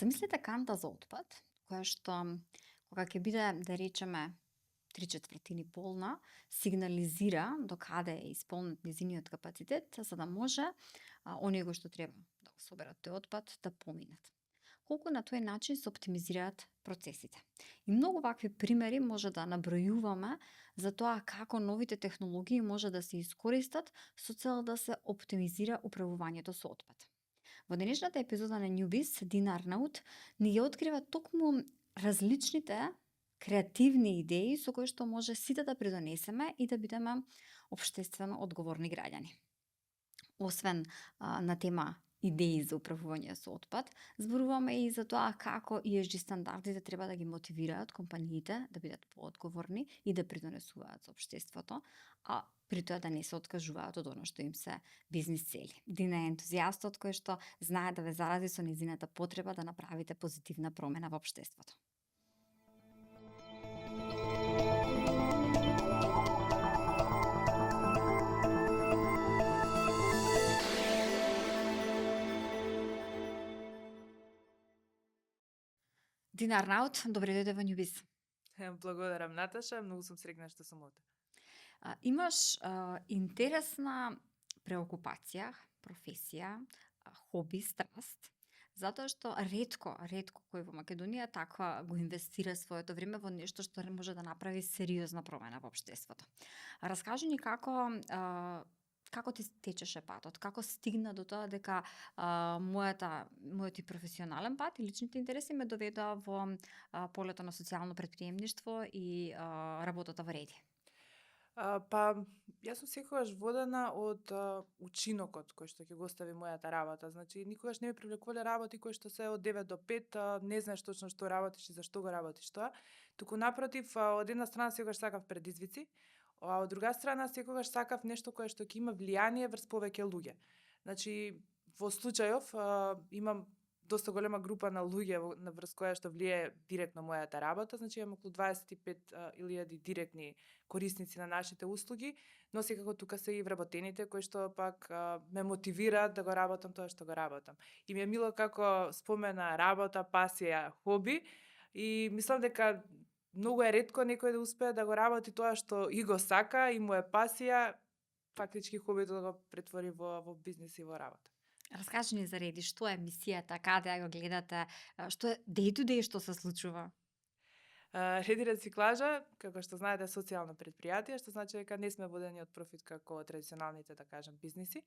Замислете канта за отпад, која што кога ќе биде, да речеме, 3/4 полна, сигнализира до каде е исполнет нејзиниот капацитет, за да може оние кои што треба да го соберат тој отпад да поминат. Колку на тој начин се оптимизираат процесите. И многу вакви примери може да набројуваме за тоа како новите технологии може да се искористат со цел да се оптимизира управувањето со отпад. Во денешната епизода на Newbiz, Дин Арнаут ни ги открива токму различните креативни идеи со кои што може сите да придонесеме и да бидеме општествено одговорни граѓани. Освен на тема идеи за управување со отпад, зборуваме и за тоа како ESG стандардите треба да ги мотивираат компаниите да бидат поодговорни и да придонесуваат со општеството, а при тоа да не се откажуваат од оно што им се бизнис цели. Дина е ентузијастот кој што знае да ве зарази со нејзината потреба да направите позитивна промена во општеството. Дина Арнаут, добре дојде во Newbiz. Благодарам, Наташа, многу сум среќна што сум овде. Имаш интересна преокупација, професија, хоби, страст, затоа што ретко кој во Македонија таква го инвестира своето време во нешто што може да направи сериозна промена во општеството. Раскажи ни како ти течеше патот? Како стигна до тоа дека мојот и професионален пат и личните интереси ме доведоа во полето на социјално претприемништво и работата во Реди? Јас сум секогаш водена од учинокот кој што ќе го остави мојата работа. Значи, никогаш не ме привлекувале работи кои што се од 9 до 5, не знаеш точно што работиш и зашто го работиш тоа. Туку напротив, од една страна секогаш сакав предизвици, а од друга страна секогаш сакав нешто кое што ќе има влијание врз повеќе луѓе. Значи, во случајов имам доста голема група на луѓе врз која што влијае директно мојата работа, значи имам околу 25.000 директни корисници на нашите услуги, но секако тука се и вработените кои што пак ме мотивираат да го работам тоа што го работам. И ми е мило како спомена работа, пасија, хоби и мислам дека многу е ретко некој да успее да го работи тоа што и го сака и му е пасија, фактички хобито да го претвори во бизнис и во работа. Раскажи ни за Реди, што е мисијата, каде ја го гледате, што е day to day што се случува? Реди рециклажа, како што знаете, е социјално предпријатие, што значи дека не сме водени од профит како традиционалните, да кажам, бизниси.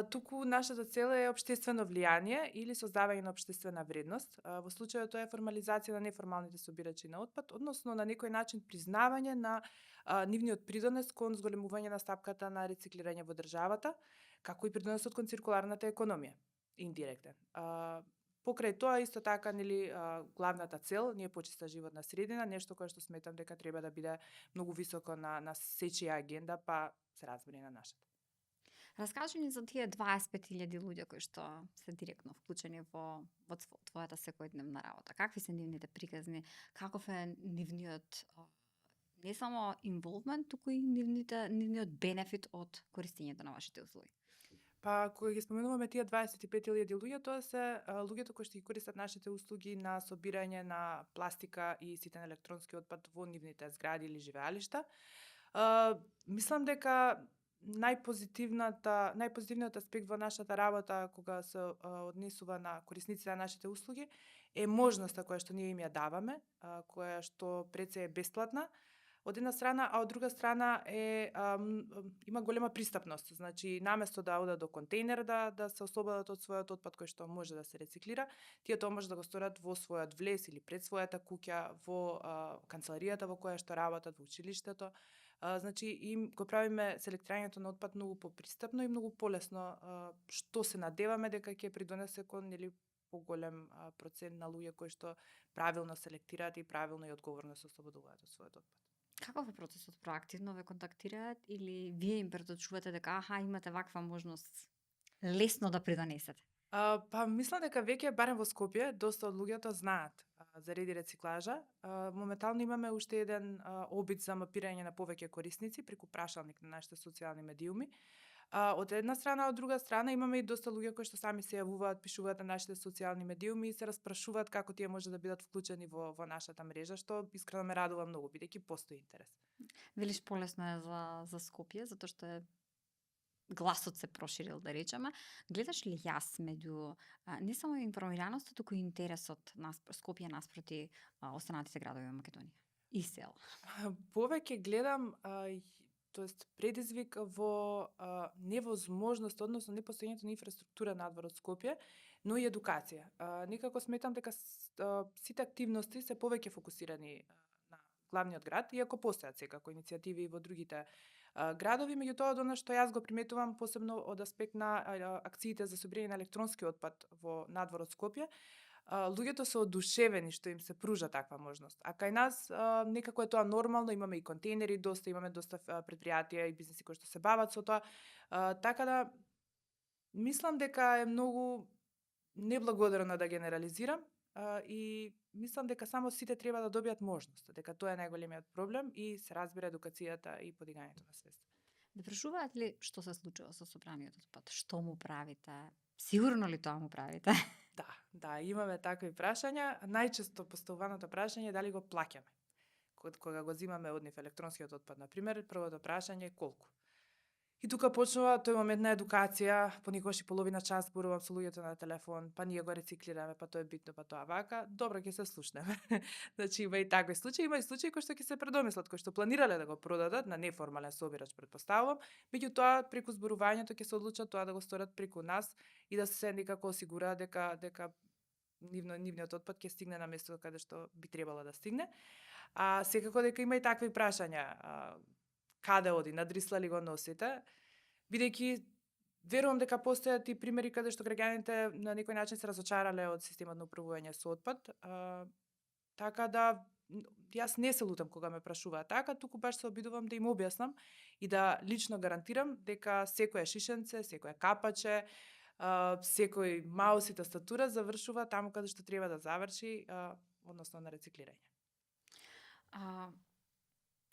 Туку нашата цел е општествено влијание или создавање на општествена вредност. Во случајот тоа е формализација на неформалните собирачи на отпад, односно на некој начин признавање на нивниот придонес кон зголемување на стапката на рециклирање во државата, како и придонесот кон циркуларната економија, индиректен. Покрај тоа, исто така, главната цел не е почиста животна средина, нешто кое што сметам дека треба да биде многу високо на сечија агенда, па се разбери на нашата. Раскажи ни за тие 25.000 луѓе кои што се директно вклучени во твојата секојдневна работа. Какви се нивните приказни? Каков е нивниот не само involvement, туку и нивниот бенефит од користењето на вашите услуги? Кога ги споменуваме тие 25.000 луѓе, тоа се луѓето кои што ги користат нашите услуги на собирање на пластика и ситен електронски отпад во нивните згради или живеалишта. Мислам дека најпозитивниот аспект во нашата работа кога се однесува на корисниците на нашите услуги е можноста која што ние им ја даваме, која што пред се е бесплатна, од една страна, а од друга страна има голема пристапност. Значи, наместо да одат до контейнер да се ослободат од својот отпад кој што може да се рециклира, тие тоа може да го сторат во својот влез или пред својата куќа, во канцеларијата во која што работат, во училиштето. Значи, им го правиме селектирањето на отпад многу попристапно и многу полесно, што се надеваме дека ќе придонесе кон поголем процент на луѓе кои што правилно селектираат и правилно и одговорно се ослободуваат од својот отпад. Каков е процесот? Проактивно ве контактираат или вие им предочувате дека имате ваква можност лесно да придонесете? Мислам дека веќе, барем во Скопје, доста од луѓето знаат за Реди рециклажа. Моментално имаме уште еден обид за мапирање на повеќе корисници преку прашалник на нашите социјални медиуми. Од една страна, од друга страна имаме и доста луѓе кои што сами се јавуваат, пишуваат на нашите социјални медиуми и се распрашуваат како тие може да бидат вклучени во нашата мрежа, што искрено ме радува многу, бидејќи постои интерес. Велиш полесно е за Скопје, затоа што е гласот се проширил, да речеме. Гледаш ли јас меѓу не само информираноста, туку и интересот на Скопје наспроти останатите градови во Македонија и села? Повеќе гледам тоест предизвик во невозможност, односно непостоењето на инфраструктура надвор од Скопје, но и едукација. Некако сметам дека сите активности се повеќе фокусирани на главниот град, иако постојат секако иницијативи и во другите градови, меѓутоа од она што јас го приметувам посебно од аспект на акциите за собирање на електронски отпад во надвор од Скопје, луѓето се одушевени што им се пружа таква можност. А кај нас некако е тоа нормално, имаме и контейнери доста, имаме доста предпријатија и бизниси кои што се бават со тоа. Така да мислам дека е многу неблагодарно да генерализирам и мислам дека само сите треба да добијат можност, дека тоа е најголемиот проблем и се разбира едукацијата и подигањето на свест. Да прашуваат ли што се случува со собраниот отпад? Што му правите? Сигурно ли тоа му правите? Да, имаме такви прашања. Најчесто поставуваното прашање е дали го плаќаме. Кога го земаме од нив електронскиот отпад, на пример, првото прашање е колку. И тука почнува тој момент на едукација, понекогаш и половина час зборувам со луѓето на телефон, па ние го рециклираме, па тоа е битно, па тоа вака. Добро, ќе се слушнеме. Значи има и такви случаи, има и случаи кои што ќе се предомислат, кои што планирале да го продадат на неформален собирач, претпоставувам, меѓутоа преку зборувањето ќе се одлучат тоа да го сторат преку нас и да се некако осигураат дека нивниот отпад ќе стигне на местото каде што би требало да стигне. Секако дека има и такви прашања. Каде оди, надрисла ли го носите, бидејќи верувам дека постојат и примери каде што граѓаните на некој начин се разочарале од системот на управување со отпад, така да јас не се лутам кога ме прашуваат така, туку баш се обидувам да им објаснам и да лично гарантирам дека секое шишенце, секое капаче, секој маус и тастатура завршува таму каде што треба да заврши, односно на рециклирање.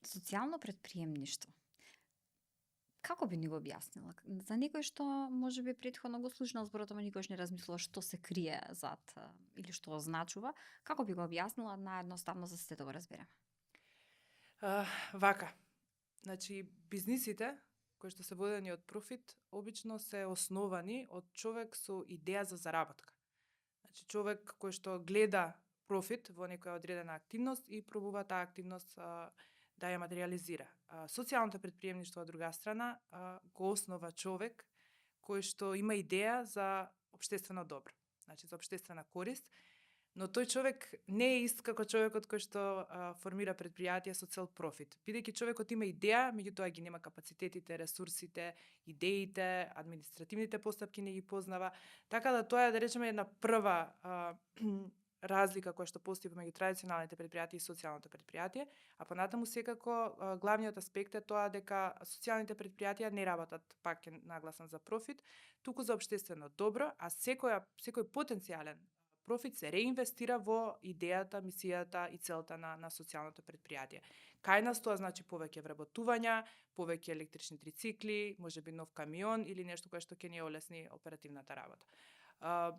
Социјално претприемништво. Како би ни го објаснила? За некој што можеби претходно го слушнал зборот, ама никош не размислува што се крие зад или што означува, како би го објаснила наједноставно за сите да го разбереме? Вака. Значи, бизнисите кои што се водени од профит, обично се основани од човек со идеја за заработка. Значи, човек кој што гледа профит во некоја одредена активност и пробува таа активност да ја материализира. Социјалното претприемништво од друга страна го основа човек кој што има идеја за општествено добро, значи за општествена корист, но тој човек не е ист како човекот кој што формира предпријатија со цел профит. Бидејќи човекот има идеја, меѓутоа ги нема капацитетите, ресурсите, идеите, административните постапки не ги познава, така да тоа е, да речеме, една прва разлика која што постои меѓу традиционалните предпријатија и социјалното предпријатие, а понатаму секако главниот аспект е тоа дека социјалните предпријатија не работат, пак е нагласен за профит, туку за општествено добро, а секој потенцијален профит се реинвестира во идејата, мисијата и целта на социјалното предпријатие. Кај нас тоа значи повеќе вработувања, повеќе електрични трицикли, можеби нов камион или нешто кое што ќе ни олесни оперативната работа.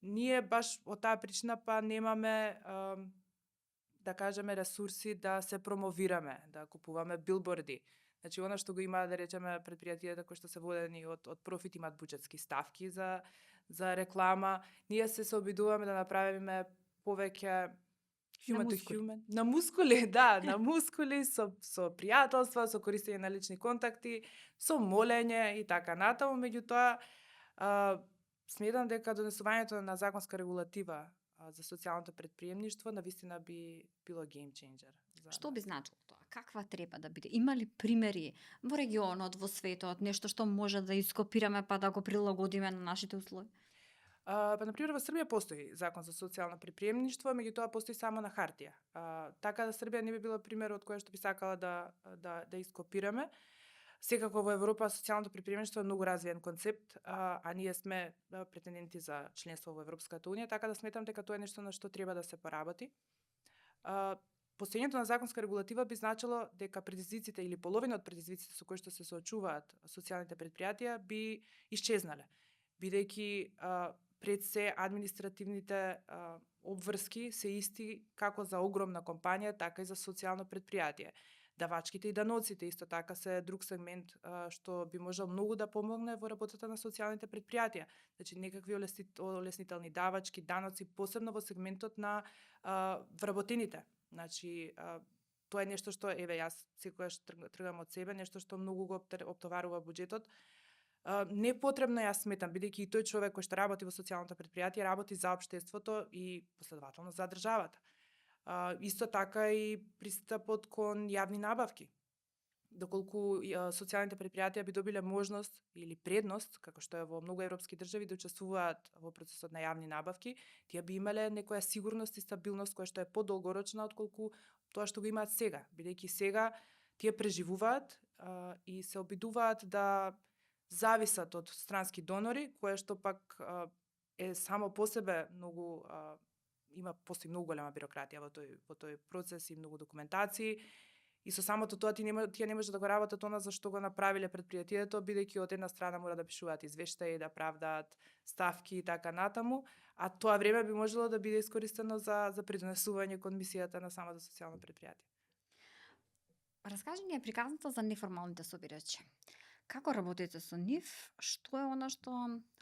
Ние баш од таа причина па немаме, да кажеме, ресурси да се промовираме, да купуваме билборди. Значи, она што го има, да речеме, предпријатијата кои што се водени од профит имаат буџетски ставки за реклама. Ние се обидуваме да направиме повеќе human to human. На мускули, да, на мускули, со пријателства, со користење на лични контакти, со молење и така натаму, меѓутоа сметам дека донесувањето на законска регулатива за социјалното претприемништво навистина би било game changer. Што би значило тоа? Каква треба да биде? Има ли примери во регионот, во светот, нешто што може да ископираме па да го прилагодиме на нашите услови? Па, например, во Србија постои закон за социјално претприемништво, меѓутоа постои само на хартија. Така да Србија не би била пример од која што би сакала да ископираме. Секако во Европа социјалното претприемништво е многу развиен концепт, а ние сме претенденти за членство во Европската унија, така да сметам дека тоа е нешто на што треба да се поработи. постоењето на законска регулатива би значило дека предизвиците или половина од предизвиците со кои што се соочуваат социјалните претпријатија би исчезнале, бидејќи пред се административните обврски се исти како за огромна компанија, така и за социјално претпријатие. Давачките и даноците исто така се друг сегмент што би можел многу да помогне во работата на социјалните претпријатија. Значи некакви олеснителни давачки, даноци, посебно во сегментот на вработените. Значи тоа е нешто што јас секогаш тргам од себе, нешто што многу го оптоварува буџетот. Непотребно јас сметам, бидејќи и тој човек кој што работи во социјалното претпријатие работи за општеството и последователно за државата. Исто така и пристапот кон јавни набавки. Доколку социјалните претпријатија би добиле можност или предност, како што е во многу европски држави, да учествуваат во процесот на јавни набавки, тие би имале некоја сигурност и стабилност која што е подолгорочна отколку тоа што го имаат сега, бидејќи сега тие преживуваат и се обидуваат да зависат од странски донори, кое што пак е само по себе многу постои многу голема бирократија во тој процес и многу документации. И со самото тоа тие не може да го работат она за што го направиле претпријатието, бидејќи од една страна мора да пишуваат извештаи, да правдаат ставки и така натаму, а тоа време би можело да биде искористено за придонесување кон мисијата на самото социјално претпријатие. Раскажи ни приказната за неформалните собирачи. Како работите со нив? Што е она што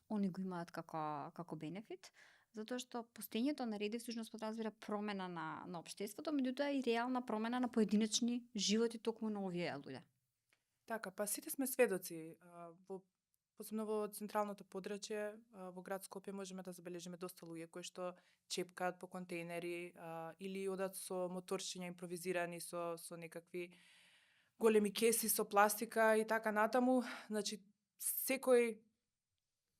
они го имаат како бенефит? Затоа што постоењето на реди всушност подразбира промена на општеството, меѓутоа и реална промена на поединечни животи токму на овие луѓе. Така, па сите сме сведоци. Посебно во централното подрачје, во град Скопје можеме да забележиме доста луѓе кои што чепкаат по контејнери или одат со моторшиња импровизирани со некакви големи кеси со пластика и така натаму. Значи, секој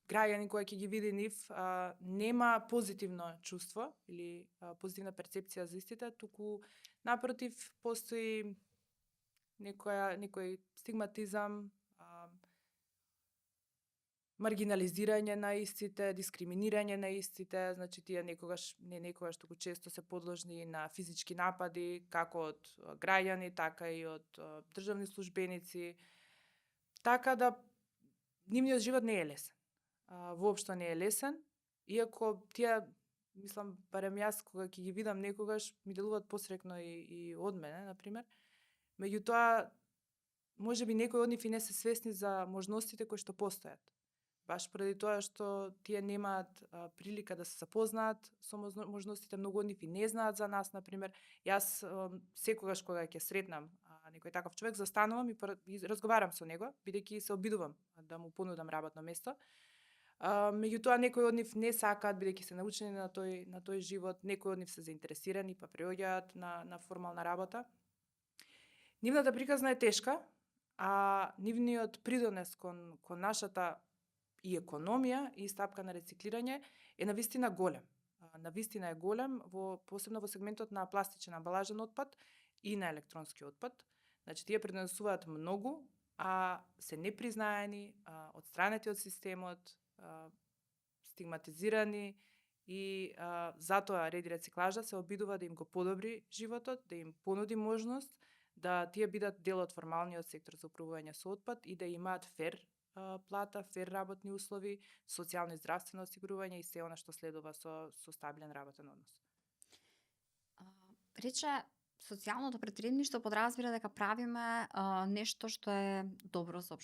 граѓанин кој ќе ги види нив нема позитивно чувство или позитивна перцепција за истите, туку напротив постои некој стигматизам, маргинализирање на истите, дискриминирање на истите, значи тие некогаш туку често се подложни на физички напади, како од граѓани, така и од државни службеници. Така да нивниот живот не е лесен. Воопшто не е лесен, иако тие, мислам, барем јас кога ќе ги видам некогаш, ми делуваат посрекно и од мене, например. Меѓутоа, можеби некои од нив и не се свесни за можностите кои што постојат. Баш поради тоа што тие немаат прилика да се запознаат со можностите, многу од нив и не знаат за нас, например. Јас секогаш кога ќе сретнам некој таков човек, застанувам и разговарам со него, бидејќи се обидувам да му понудам работно место. Меѓутоа некои од нив не сакаат, бидејќи се научени на тој живот, некои од нив се заинтересирани па преоѓаат на формална работа. Нивната приказна е тешка, а нивниот придонес кон нашата и економија и стапка на рециклирање е навистина голем. Навистина е голем, посебно во сегментот на пластичен амбалажен отпад и на електронски отпад. Значи, тие придонесуваат многу, а се непризнаени, одстранети од системот, стигматизирани и затоа Реди рециклажа се обидува да им го подобри животот, да им понуди можност да тие бидат дел од формалниот сектор за управување со отпад и да имаат фер плата, фер работни услови, социјално и здравствено осигурување и се она што следува со стабилен работен однос. Рече, социјалното претприемништво подразбира дека правиме нешто што е добро за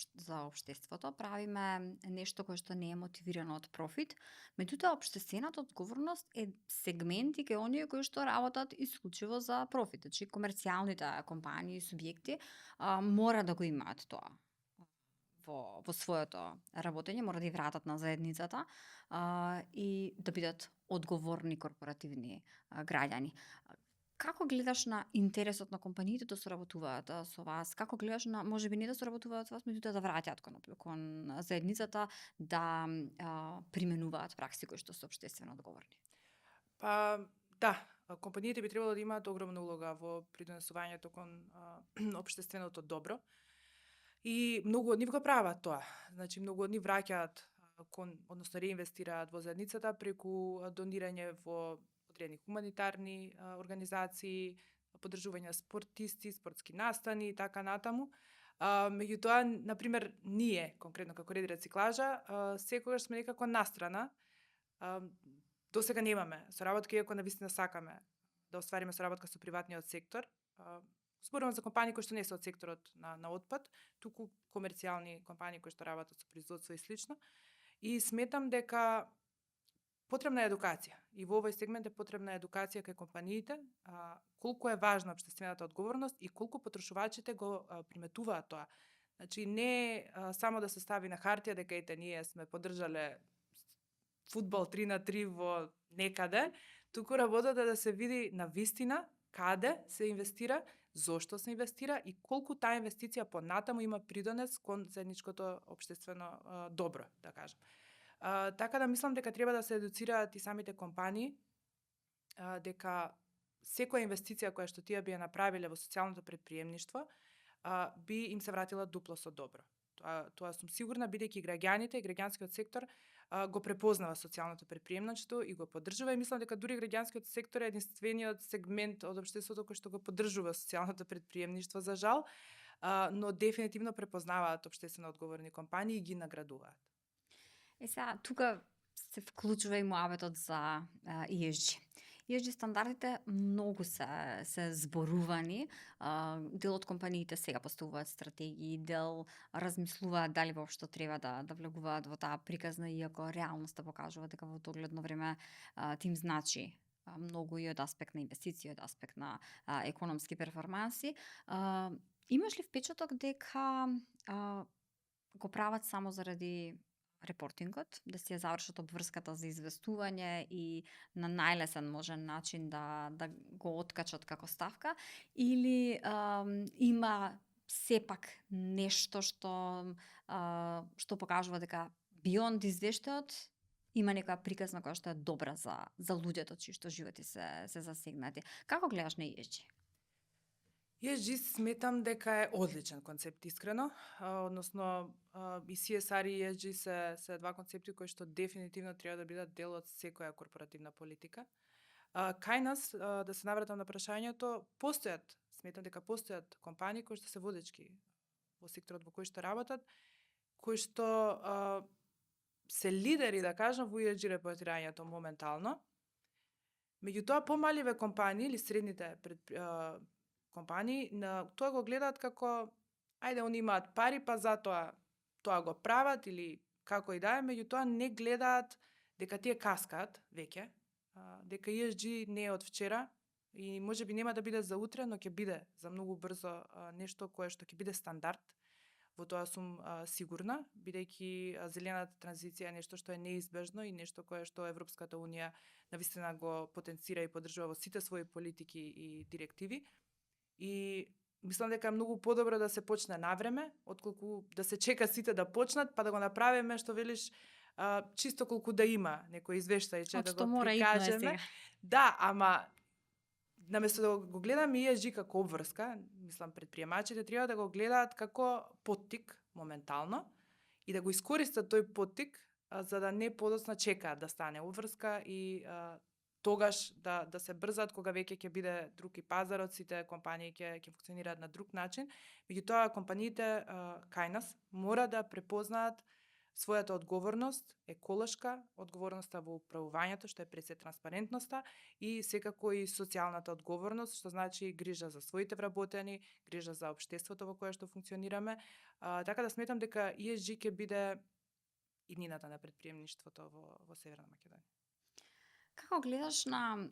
општеството, правиме нешто кое што не е мотивирано од профит, меѓутоа општествената одговорност е сегменти кај оние кои што работат исклучиво за профит. Значи, комерцијалните компании и субјекти мора да го имаат тоа во своето работење, мора да ја вратат на заедницата и да бидат одговорни корпоративни граѓани. Како гледаш на интересот на компаниите да соработуваат со вас? Како гледаш на, можеби не да соработуваат со вас, меѓутоа да враќаат кон заедницата, да применуваат пракси кои што се општествено одговорни? Па, да, компаниите би требало да имаат огромна улога во придонесувањето кон општественото добро. И многу од нив го прават тоа. Значи, многу од нив враќаат односно реинвестираат во заедницата преку донирање во одредени хуманитарни организации, поддржување на спортисти, спортски настани и така натаму. Меѓутоа, на пример, ние, конкретно како Реди рециклажа, секогаш сме некако настрана. Досега немаме соработка, иако навистина сакаме да оствариме соработка со приватниот сектор. Зборувам за компании кои што не се од секторот на отпад, туку комерцијални компании кои што работат со производство и слично. И сметам дека потребна е едукација. И во овој сегмент е потребна едукација кај компаниите, колку е важна општествената одговорност и колку потрошувачите го приметуваат тоа. Значи, не само да се стави на хартија дека ете ние сме поддржале фудбал 3-3 во некаде, туку работата да се види на вистина каде се инвестира, зошто се инвестира и колку таа инвестиција понатаму има придонес кон заедничкото општествено добро, да кажам. Така да мислам дека треба да се едуцираат и самите компании, дека секоја инвестиција која што тие би ја направиле во социјалното претприемништво, би им се вратила дупло со добро. Тоа сум сигурна, бидејќи граѓаните и граѓанскиот сектор го препознава социјалното претприемништво и го поддржува и мислам дека дури граѓанскиот сектор е единствениот сегмент од општеството кој што го поддржува социјалното претприемништво за жал, но дефинитивно препознаваат општествено одговорни компании и ги наградуваат. Сега, тука се вклучува и муабетот за ESG. ESG стандардите многу се зборувани, дел од компаниите сега поставуваат стратегии, дел размислуваат дали воопшто треба да влегуваат во таа приказна, иако реалноста покажува дека во догледно време тим значи многу и од аспект на инвестиции, од аспект на економски перформанси. Имаш ли впечаток дека го прават само заради репортингот, да си ја завршат обврската за известување и на најлесен можен начин да го откачат како ставка, или има сепак нешто што покажува дека beyond извештајот има некоја приказна која што е добра за луѓето чии што животи се засегнати. Како гледаш на ESG? ESG сметам дека е одличен концепт, искрено, односно и CSR и ESG се два концепти кои што дефинитивно треба да бидат дел од секоја корпоративна политика. Кај нас, да се навратам на прашањето, сметам дека постојат компании кои што се водечки во секторот во кој што работат, кои што се лидери, да кажам, во ESG репортирањето моментално. Меѓутоа, помаливе компании или средните компании, тоа го гледаат како ајде, они имаат пари, па затоа тоа го прават или како и да е, меѓутоа не гледаат дека тие каскаат веќе, дека ESG не е од вчера и можеби нема да биде за утре, но ќе биде за многу брзо нешто кое што ќе биде стандард. Во тоа сум сигурна, бидејќи зелената транзиција е нешто што е неизбежно и нешто кое што Европската унија навистина го потенцира и поддржува во сите свои политики и директиви. И мислам дека е многу подобро да се почне навреме, отколку да се чека сите да почнат, па да го направиме, што велиш, чисто колку да има некој извештајче да го прикажеме. Да, ама наместо да го гледаме ESG како обврска, мислам предприемачите треба да го гледаат како поттик моментално и да го искористат тој поттик за да не подоцна чекаат да стане обврска и тогаш да се брзат кога веќе ќе биде друг и пазарот, сите компании ќе функционираат на друг начин. Меѓутоа компаниите кај нас мора да препознаат својата одговорност, еколошка, одговорноста во управувањето, што е пред се транспарентноста и секако и социјалната одговорност, што значи грижа за своите вработени, грижа за општеството во кое што функционираме. Така да сметам дека ESG ќе биде иднината на претприемништвото во Северна Македонија. Како гледаш на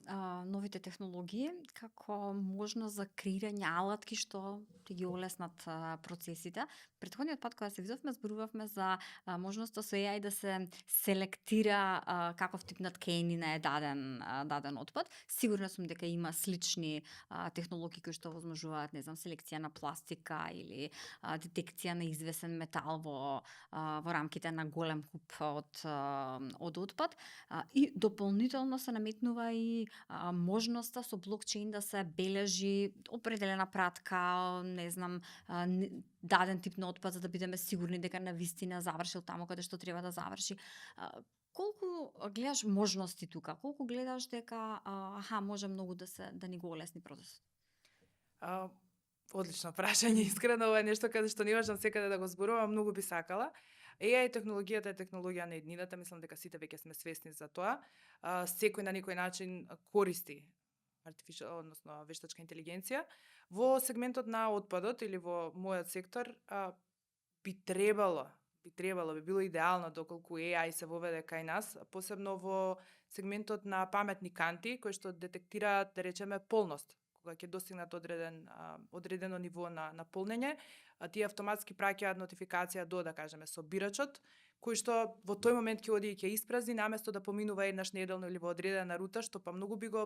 новите технологии како можност за креирање алатки што ќе ги олеснат процесите? Претходниот пат кога се видовме зборувавме за можноста со AI да се селектира каков тип наткејнина е даден отпад. Сигурна сум дека има слични технологии кои што возможуваат, не знам, селекција на пластика или детекција на извесен метал во рамките на голем куп од отпад и дополнително се наметнува и можноста со блокчейн да се бележи определена пратка, не знам, даден тип на отпад за да бидеме сигурни дека навистина завршил таму каде што треба да заврши. Колку гледаш можности тука? Колку гледаш дека може многу да ни го олесни процесот? А, Одлично прашање, искрено ова е нешто каде што не можам секаде да го зборувам, многу би сакала. AI технологијата е технологија на еднината, мислам дека сите веќе сме свесни за тоа. Секој на некој начин користи односно вештачка интелигенција. Во сегментот на отпадот или во мојот сектор би било идеално доколку AI се воведе кај нас, посебно во сегментот на паметни канти кои што детектираат, да речеме, полност. Кога ќе достигнат одредено ниво на полнење, тие автоматски праќаат нотификација до, да кажеме, собирачот, кој што во тој момент ќе оди и ќе испразни наместо да поминува еднаш неделно или во одредена рута, што па многу би го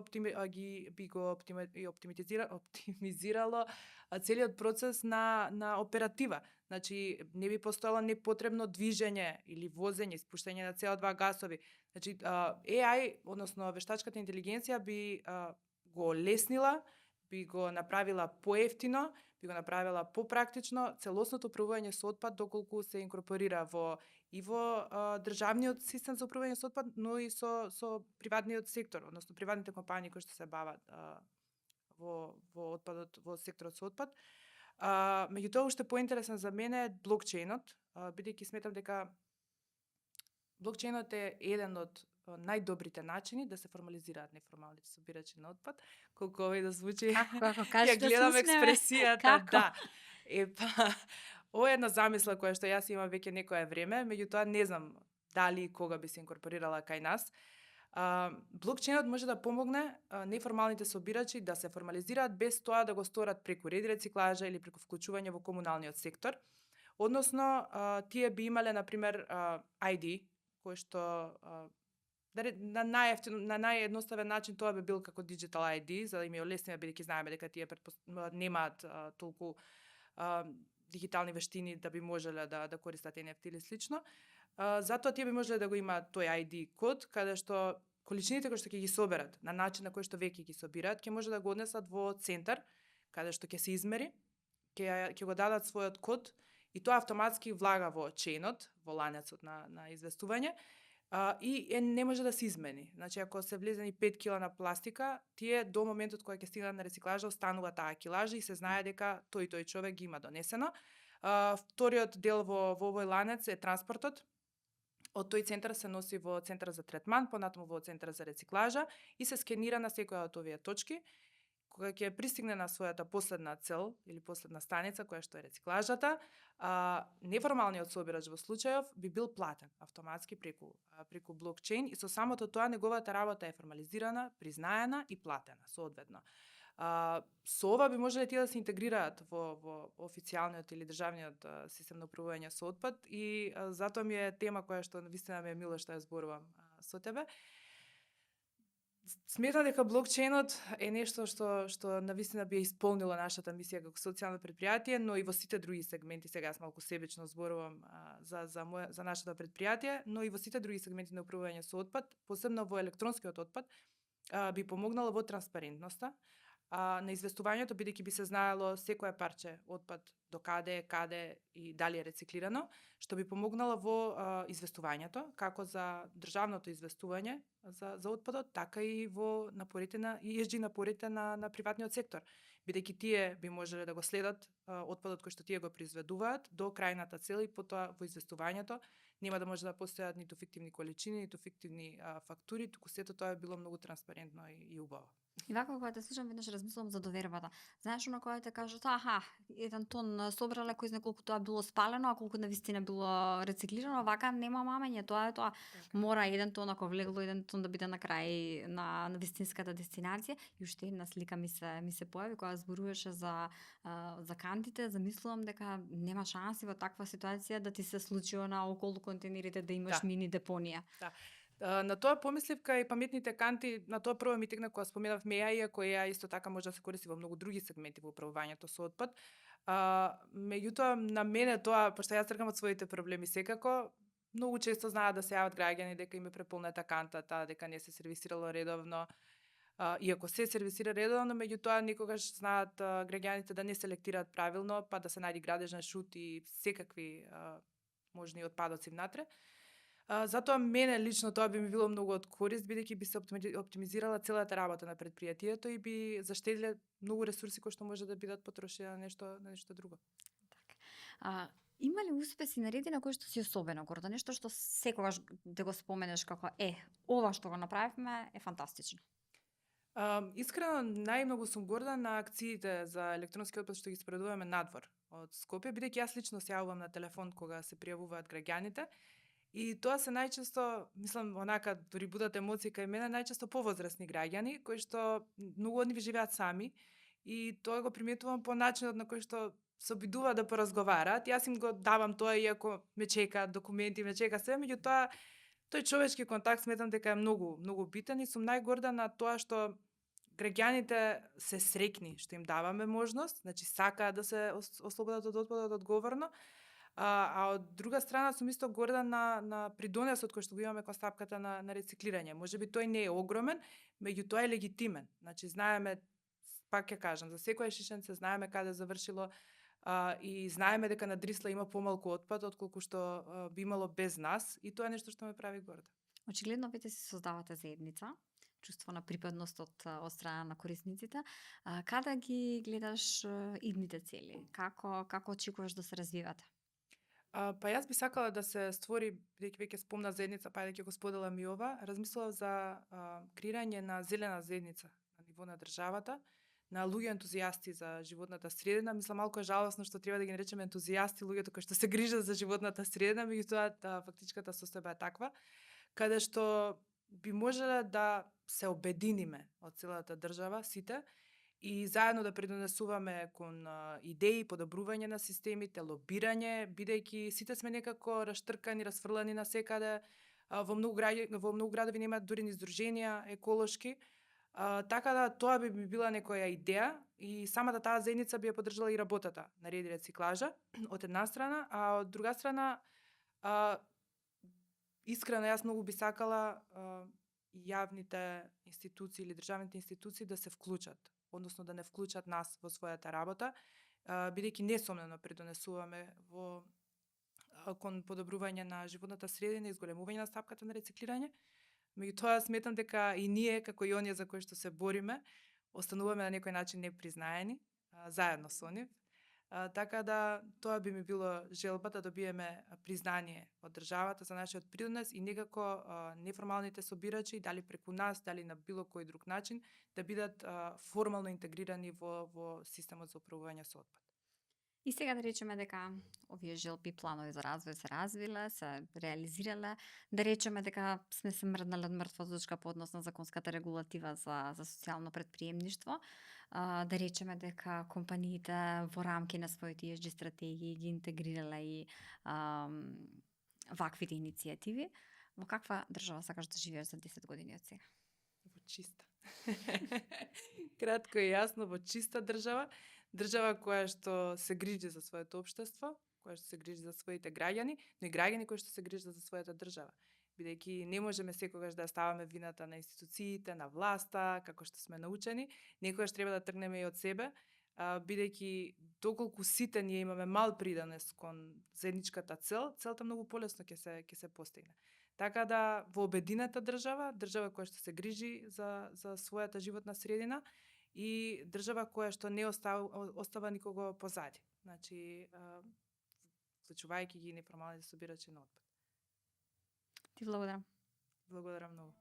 оптимизирало целиот процес на оператива. Значи, не би постоело непотребно движење или возење, испуштање на CO2 гасови. Значи, AI, односно вештачката интелигенција би го олеснила, би го направила поевтино, би го направила попрактично целосното управување со отпад доколку се инкорпорира во државниот систем за управување со отпад, но и со приватниот сектор, односно приватните компании кои што се бават во отпадот, во секторот со отпад. Меѓутоа, уште поинтересен за мене е блокчейнот, бидејќи сметам дека блокчейнот е еден од најдобрите начини да се формализираат неформалните собирачи на отпад. Колку овој да звучи, Како ја кажеш да гледам се усмеме? експресијата, Како? да. Ова е една замисла која што јас имам веќе некое време, меѓутоа не знам дали и кога би се инкорпорирала кај нас. Блокчейнот може да помогне неформалните собирачи да се формализираат без тоа да го сторат преку рециклажа или преку вклучување во комуналниот сектор. Односно, тие би имале, например, ID, кој што на наједноставен начин тоа би бил како digital ID, за да им ја олесниме, бидејќи знаеме дека тие немаат толку дигитални вештини да би можеле да користат NFT или слично. Затоа тие би можеле да го имаат тој ID код, каде што количините кои што ќе ги соберат, на начин на кој што веќе ги собираат, ќе може да го однесат во центар, каде што ќе се измери, ќе го дадат својот код и тоа автоматски влага во чейнот, во ланецот на известување, и не може да се измени. Значи, ако се влезени 5 кила на пластика, тие до моментот кога ќе стигнат на рециклажа останува таа килажа и се знае дека тој човек ги има донесено. Вториот дел во овој ланец е транспортот. Од тој центар се носи во центар за третман, понатаму во центар за рециклажа и се скенира на секоја од овие точки. Кога ќе пристигне на својата последна цел или последна станица, која што е рециклажата, неформалниот собирач во случајов би бил платен автоматски преку блокчейн и со самото тоа неговата работа е формализирана, признаена и платена соодветно. Со ова би можеле тие да се интегрираат во официјалниот или државниот систем на управување со отпад и затоа ми е тема која што навистина ми е мило што ја зборувам со тебе. Сметам дека блокчейнот е нешто што навистина би исполнило нашата мисија како социјално претпријатие, но и во сите други сегменти, сега јас малку себично зборувам за нашето претпријатие, но и во сите други сегменти на управување со отпад, посебно во електронскиот отпад, би помогнало во транспарентноста, на известувањето, бидејќи би се знаело секое парче отпад до каде и дали е рециклирано, што би помогнало во известувањето, како за државното известување за отпадот, така и во напорите на приватниот сектор, бидејќи тие би можеле да го следат отпадот кој што тие го произведуваат до крајната цел и потоа во известувањето нема да може да постојат ниту фиктивни количини, ниту фиктивни фактури, туку сето тоа е било многу транспарентно и убаво. И вака кога те слушам, веднаш размислувам за довербата. Знаеш, она кога те кажат, аха, 1 тон собрале, кој знае колку тоа било спалено, а колку навистина било рециклирано, вака нема мамење, тоа е тоа. Мора 1 тон, ако влегло 1 тон да биде на крај на вистинската дестинација. И уште една слика ми се појави кога зборуваше за кантите, замислувам дека нема шанси во таква ситуација да ти се случи на околу контейнерите да имаш мини депонија. Да. На тоа помислив кај паметните канти, на тоа прво ми текна кога споменав МЕА, иако ја исто така може да се користи во многу други сегменти во управувањето со отпад. Меѓутоа, на мене тоа, пошто јас тргам од своите проблеми секако, многу често знаат да се јават граѓани дека им е преполнета кантата, дека не се сервисирало редовно, иако се сервисира редовно, меѓутоа никогаш знаат граѓаните да не селектираат правилно, па да се најди градежен шут и секакви можни отпадоци внатре. Затоа мене лично тоа би ми било многу од корист, бидејќи би се оптимизирала целата работа на предпријатието и би заштедиле многу ресурси кои што може да бидат потрошени на нешто друго. Така. Има ли успеси нареди на кои што си особено горда? Нешто што секогаш да го споменеш како ова што го направивме е фантастично. Искрено најмногу сум горда на акциите за електронски отпад што ги спредуваме надвор од Скопје, бидејќи јас лично се јавувам на телефон кога се пријавуваат граѓаните. И тоа се најчесто, мислам, онака, дури будат емоции кај мене, најчесто повозрасни граѓани, кои што многу од нив живеат сами, и тоа го приметувам по начинот на кој што се обидуваат да поразговараат. Јас им го давам тоа, иако ме чекаат документи, ме чека се, меѓутоа, тој човечки контакт сметам дека е многу, многу битен и сум најгорда на тоа што граѓаните се среќни што им даваме можност, значи сакаат да се ослободат од отпадот одговорно, а од друга страна сум исто горда на придонесот кој што го имаме кон стапката на рециклирање. Можеби тој не е огромен, меѓутоа е легитимен. Значи знаеме, пак ќе кажам, за секое шишенце знаеме каде завршило, и знаеме дека на Дрисла има помалку отпад отколку што би имало без нас, и тоа е нешто што ме прави горда. Очигледно вие си создавате заедница, чувство на припадност од страна на корисниците. Каде ги гледаш идните цели? Како очекуваш да се развивате? Па јас би сакала да се створи, бидејќи веќе спомна заедница, па ќе го споделам и ова, размислував за креирање на зелена заедница на ниво на државата, на луѓе ентузијасти за животната средина. Мислам, малку е жалосно што треба да ги наречеме ентузијасти луѓето кои што се грижат за животната средина, меѓутоа фактичката состојба е таква, каде што би можеле да се обединиме од целата држава, сите, и заедно да придонесуваме кон идеи, подобрување на системите, лобирање, бидејќи сите сме некако раштркани, расфрлани на секаде, во многу градови нема дури ни здруженија еколошки, така да тоа би била некоја идеја и самата таа заедница би ја поддржала и работата на Реди рециклажа од една страна, а од друга страна искрено јас многу би сакала јавните институции или државните институции да се вклучат, односно да не вклучат нас во својата работа, бидејќи несомнено придонесуваме кон подобрување на животната средина и зголемување на стапката на рециклирање. Меѓутоа сметам дека и ние, како и оние за кои што се бориме, остануваме на некој начин непризнаени, заедно со нив. Така да тоа би ми било желба да добиеме признание од државата за нашиот придонес и некако неформалните собирачи, дали преку нас, дали на било кој друг начин, да бидат формално интегрирани во системот за управување со отпад. И сега да речеме дека овие желби, планови за развој се развиле, се реализирале, да речеме дека сме се мрднале од мртва точка по однос на законската регулатива за социјално предприемништво, да речеме дека компаниите во рамки на своите ESG стратегии ги интегрирале и ваквите иницијативи. Во каква држава сакаш да живееш за 10 години од сега? Во чиста. Кратко и јасно, во чиста држава. Држава која што се грижи за своето општество, која што се грижи за своите граѓани, но и граѓани кои што се грижат за својата држава. Бидејќи не можеме секогаш да ставаме вината на институциите, на власта, како што сме научени, некогаш треба да тргнеме и од себе, бидејќи доколку сите ние имаме мал придонес кон заедничката цел, целта многу полесно ќе се постигне. Така да во обединета држава која што се грижи за својата животна средина, и држава која што не остава никого позади. Значи, вклучувајќи ги неформалните собирачи на отпад. Ти благодарам. Благодарам многу.